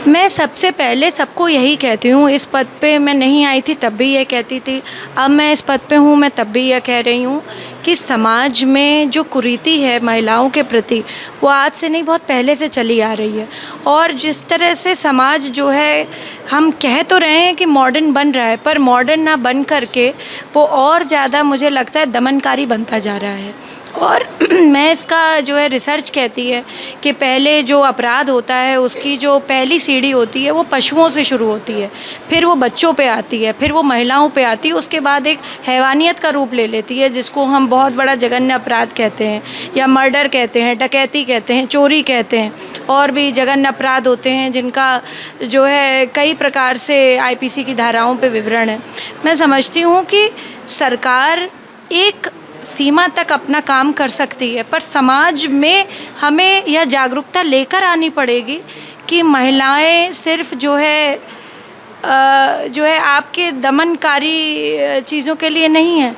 मैं सबसे पहले सबको यही कहती हूँ, इस पद पे मैं नहीं आई थी तब भी ये कहती थी, अब मैं इस पद पे हूँ मैं तब भी यह कह रही हूँ कि समाज में जो कुरीति है महिलाओं के प्रति वो आज से नहीं बहुत पहले से चली आ रही है। और जिस तरह से समाज जो है, हम कह तो रहे हैं कि मॉडर्न बन रहा है, पर मॉडर्न ना बन करके वो और ज़्यादा मुझे लगता है दमनकारी बनता जा रहा है। और मैं इसका जो है रिसर्च कहती है कि पहले जो अपराध होता है उसकी जो पहली सीढ़ी होती है वो पशुओं से शुरू होती है, फिर वो बच्चों पे आती है, फिर वो महिलाओं पे आती है, उसके बाद एक हैवानियत का रूप ले लेती है जिसको हम बहुत बड़ा जघन्य अपराध कहते हैं या मर्डर कहते हैं, डकैती कहते हैं, चोरी कहते हैं, और भी जघन्य अपराध होते हैं जिनका जो है कई प्रकार से आईपीसी की धाराओं पे विवरण है। मैं समझती हूँ कि सरकार एक सीमा तक अपना काम कर सकती है, पर समाज में हमें यह जागरूकता लेकर आनी पड़ेगी कि महिलाएं सिर्फ जो है आपके दमनकारी चीज़ों के लिए नहीं है।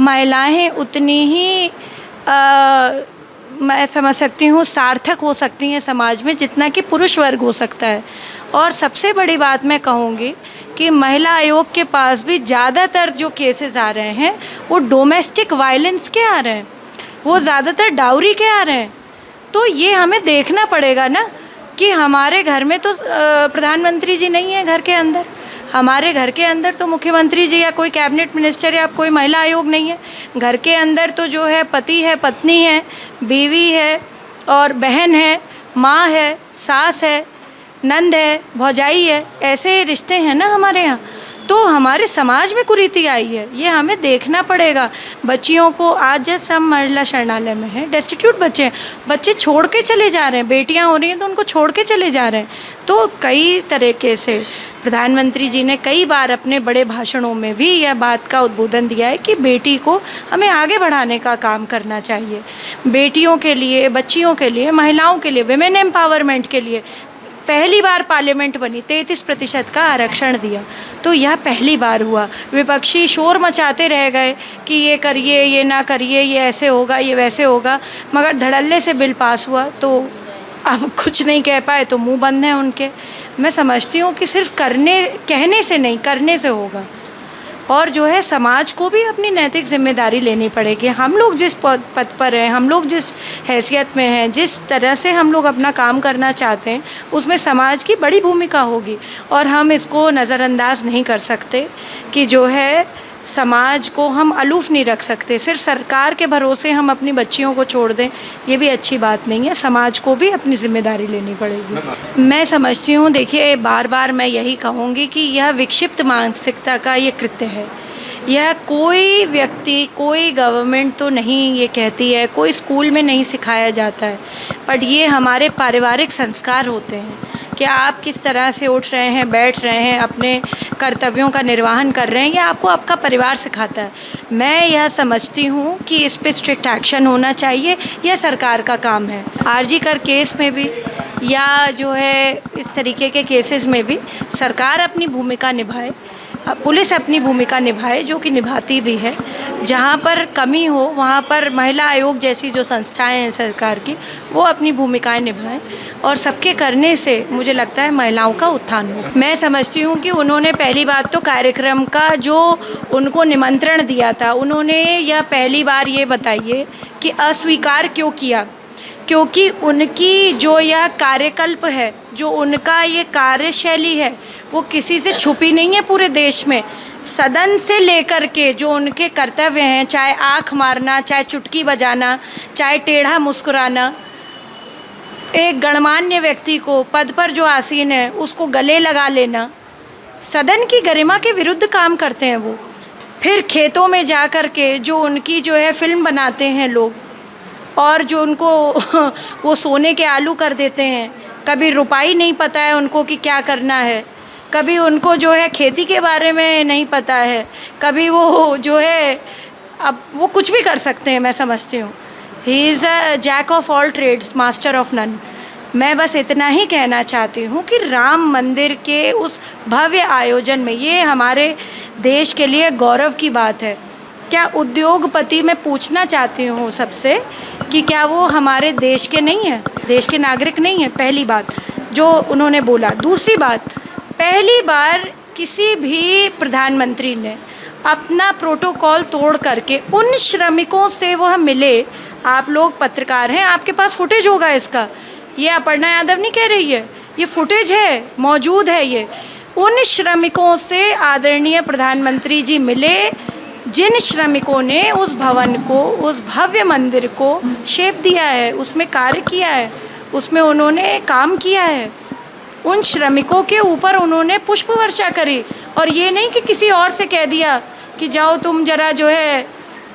महिलाएं उतनी ही मैं समझ सकती हूँ सार्थक हो सकती हैं समाज में जितना कि पुरुष वर्ग हो सकता है। और सबसे बड़ी बात मैं कहूँगी कि महिला आयोग के पास भी ज़्यादातर जो केसेस आ रहे हैं वो डोमेस्टिक वायलेंस के आ रहे हैं, वो ज़्यादातर डाउरी के आ रहे हैं। तो ये हमें देखना पड़ेगा ना कि हमारे घर में तो प्रधानमंत्री जी नहीं है, घर के अंदर हमारे घर के अंदर तो मुख्यमंत्री जी या कोई कैबिनेट मिनिस्टर या कोई महिला आयोग नहीं है। घर के अंदर तो जो है पति है, पत्नी है, बीवी है और बहन है, माँ है, सास है, नंद है, भौजाई है, ऐसे रिश्ते हैं ना हमारे यहाँ। तो हमारे समाज में कुरीति आई है, ये हमें देखना पड़ेगा। बच्चियों को आज जैसे हम महिला शरणालय में हैं, डेस्टिट्यूट बच्चे छोड़ के चले जा रहे हैं, बेटियां हो रही हैं तो उनको छोड़ के चले जा रहे हैं। तो कई तरीके से प्रधानमंत्री जी ने कई बार अपने बड़े भाषणों में भी यह बात का उद्बोधन दिया है कि बेटी को हमें आगे बढ़ाने का काम करना चाहिए। बेटियों के लिए, बच्चियों के लिए, महिलाओं के लिए, विमेन एम्पावरमेंट के लिए पहली बार पार्लियामेंट बनी, 33% का आरक्षण दिया। तो यह पहली बार हुआ। विपक्षी शोर मचाते रह गए कि ये करिए, ये ना करिए, ये ऐसे होगा, ये वैसे होगा, मगर धड़ल्ले से बिल पास हुआ। तो अब कुछ नहीं कह पाए तो मुंह बंद हैं उनके। मैं समझती हूँ कि सिर्फ कहने से नहीं, करने से होगा। और जो है समाज को भी अपनी नैतिक जिम्मेदारी लेनी पड़ेगी। हम लोग जिस पद पर हैं, हम लोग जिस हैसियत में हैं, जिस तरह से हम लोग अपना काम करना चाहते हैं, उसमें समाज की बड़ी भूमिका होगी। और हम इसको नज़रअंदाज नहीं कर सकते कि जो है समाज को हम अलूफ़ नहीं रख सकते। सिर्फ सरकार के भरोसे हम अपनी बच्चियों को छोड़ दें, ये भी अच्छी बात नहीं है। समाज को भी अपनी जिम्मेदारी लेनी पड़ेगी। मैं समझती हूँ, देखिए बार बार मैं यही कहूँगी कि यह विक्षिप्त मानसिकता का ये कृत्य है। यह कोई व्यक्ति, कोई गवर्नमेंट तो नहीं ये कहती है, कोई स्कूल में नहीं सिखाया जाता है, बट ये हमारे पारिवारिक संस्कार होते हैं कि आप किस तरह से उठ रहे हैं, बैठ रहे हैं, अपने कर्तव्यों का निर्वहन कर रहे हैं, ये आपको आपका परिवार सिखाता है। मैं यह समझती हूँ कि इस पे स्ट्रिक्ट एक्शन होना चाहिए, यह सरकार का काम है। आरजी कर केस में भी या जो है इस तरीके के केसेस में भी सरकार अपनी भूमिका निभाए, पुलिस अपनी भूमिका निभाए, जो कि निभाती भी है। जहाँ पर कमी हो वहाँ पर महिला आयोग जैसी जो संस्थाएं हैं सरकार की, वो अपनी भूमिकाएं निभाएं, और सबके करने से मुझे लगता है महिलाओं का उत्थान होगा। मैं समझती हूँ कि उन्होंने पहली बात तो कार्यक्रम का जो उनको निमंत्रण दिया था, उन्होंने यह पहली बार ये बताइए कि अस्वीकार क्यों किया, क्योंकि उनकी जो यह कार्यकल्प है, जो उनका ये कार्यशैली है, वो किसी से छुपी नहीं है। पूरे देश में सदन से लेकर के जो उनके कर्तव्य हैं, चाहे आँख मारना, चाहे चुटकी बजाना, चाहे टेढ़ा मुस्कुराना, एक गणमान्य व्यक्ति को, पद पर जो आसीन है उसको गले लगा लेना, सदन की गरिमा के विरुद्ध काम करते हैं वो। फिर खेतों में जा कर के जो उनकी जो है फिल्म बनाते हैं लोग, और जो उनको वो सोने के आलू कर देते हैं। कभी रुपाई नहीं पता है उनको कि क्या करना है, कभी उनको जो है खेती के बारे में नहीं पता है, कभी वो जो है अब वो कुछ भी कर सकते हैं। मैं समझती हूँ he is a jack of all trades, master of none. मैं बस इतना ही कहना चाहती हूँ कि राम मंदिर के उस भव्य आयोजन में, ये हमारे देश के लिए गौरव की बात है। क्या उद्योगपति, मैं पूछना चाहती हूँ सबसे कि क्या वो हमारे देश के नहीं हैं, देश के नागरिक नहीं हैं? पहली बात। जो उन्होंने बोला। दूसरी बात, पहली बार किसी भी प्रधानमंत्री ने अपना प्रोटोकॉल तोड़ करके उन श्रमिकों से वह मिले। आप लोग पत्रकार हैं, आपके पास फुटेज होगा इसका, ये अपर्णा यादव नहीं कह रही है, ये फुटेज है, मौजूद है। ये उन श्रमिकों से आदरणीय प्रधानमंत्री जी मिले जिन श्रमिकों ने उस भवन को, उस भव्य मंदिर को शेप दिया है, उसमें कार्य किया है, उसमें उन्होंने काम किया है। उन श्रमिकों के ऊपर उन्होंने पुष्प वर्षा करी, और ये नहीं कि किसी और से कह दिया कि जाओ तुम जरा जो है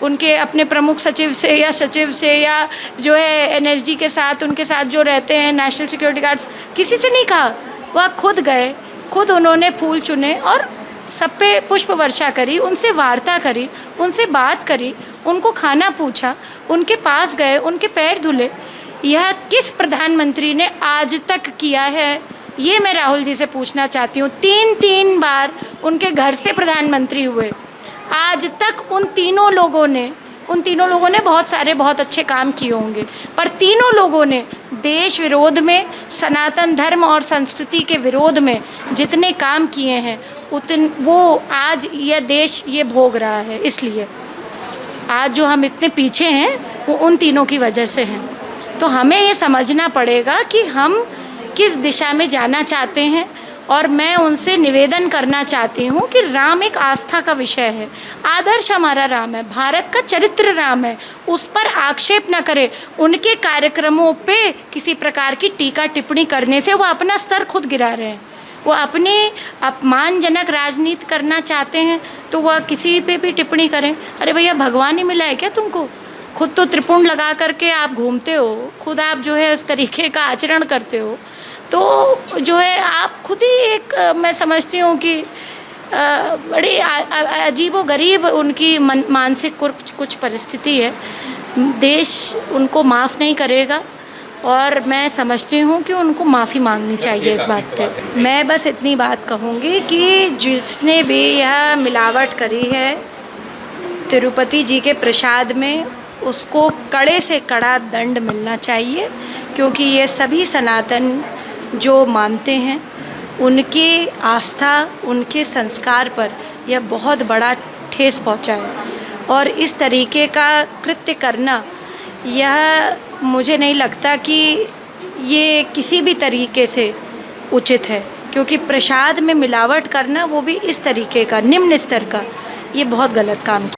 उनके अपने प्रमुख सचिव से या सचिव से या जो है एनएसडी के साथ, उनके साथ जो रहते हैं नेशनल सिक्योरिटी गार्ड्स, किसी से नहीं कहा। वह खुद गए, खुद उन्होंने फूल चुने और सब पे पुष्प वर्षा करी, उनसे वार्ता करी, उनसे बात करी, उनको खाना पूछा, उनके पास गए, उनके पैर धुले। यह किस प्रधानमंत्री ने आज तक किया है, ये मैं राहुल जी से पूछना चाहती हूँ। 3 बार उनके घर से प्रधानमंत्री हुए, आज तक उन तीनों लोगों ने बहुत अच्छे काम किए होंगे, पर तीनों लोगों ने देश विरोध में, सनातन धर्म और संस्कृति के विरोध में जितने काम किए हैं वो आज यह देश ये भोग रहा है। इसलिए आज जो हम इतने पीछे हैं वो उन तीनों की वजह से हैं। तो हमें ये समझना पड़ेगा कि हम किस दिशा में जाना चाहते हैं। और मैं उनसे निवेदन करना चाहती हूँ कि राम एक आस्था का विषय है, आदर्श हमारा राम है, भारत का चरित्र राम है, उस पर आक्षेप न करें। उनके कार्यक्रमों पे किसी प्रकार की टीका टिप्पणी करने से वो अपना स्तर खुद गिरा रहे हैं। वो अपनी अपमानजनक राजनीति करना चाहते हैं तो वह किसी पे भी टिप्पणी करें। अरे भैया, भगवान ही मिला है क्या तुमको? खुद तो त्रिपुंड लगा करके आप घूमते हो, खुद आप जो है उस तरीके का आचरण करते हो, तो जो है आप खुद ही एक मैं समझती हूँ कि बड़ी अजीबो गरीब उनकी मानसिक कुछ परिस्थिति है। देश उनको माफ़ नहीं करेगा और मैं समझती हूँ कि उनको माफ़ी मांगनी चाहिए इस बात पे। मैं बस इतनी बात कहूँगी कि जिसने भी यह मिलावट करी है तिरुपति जी के प्रसाद में, उसको कड़े से कड़ा दंड मिलना चाहिए, क्योंकि ये सभी सनातन जो मानते हैं उनकी आस्था, उनके संस्कार पर यह बहुत बड़ा ठेस पहुंचा है। और इस तरीके का कृत्य करना, यह मुझे नहीं लगता कि ये किसी भी तरीके से उचित है, क्योंकि प्रसाद में मिलावट करना, वो भी इस तरीके का निम्न स्तर का, ये बहुत गलत काम।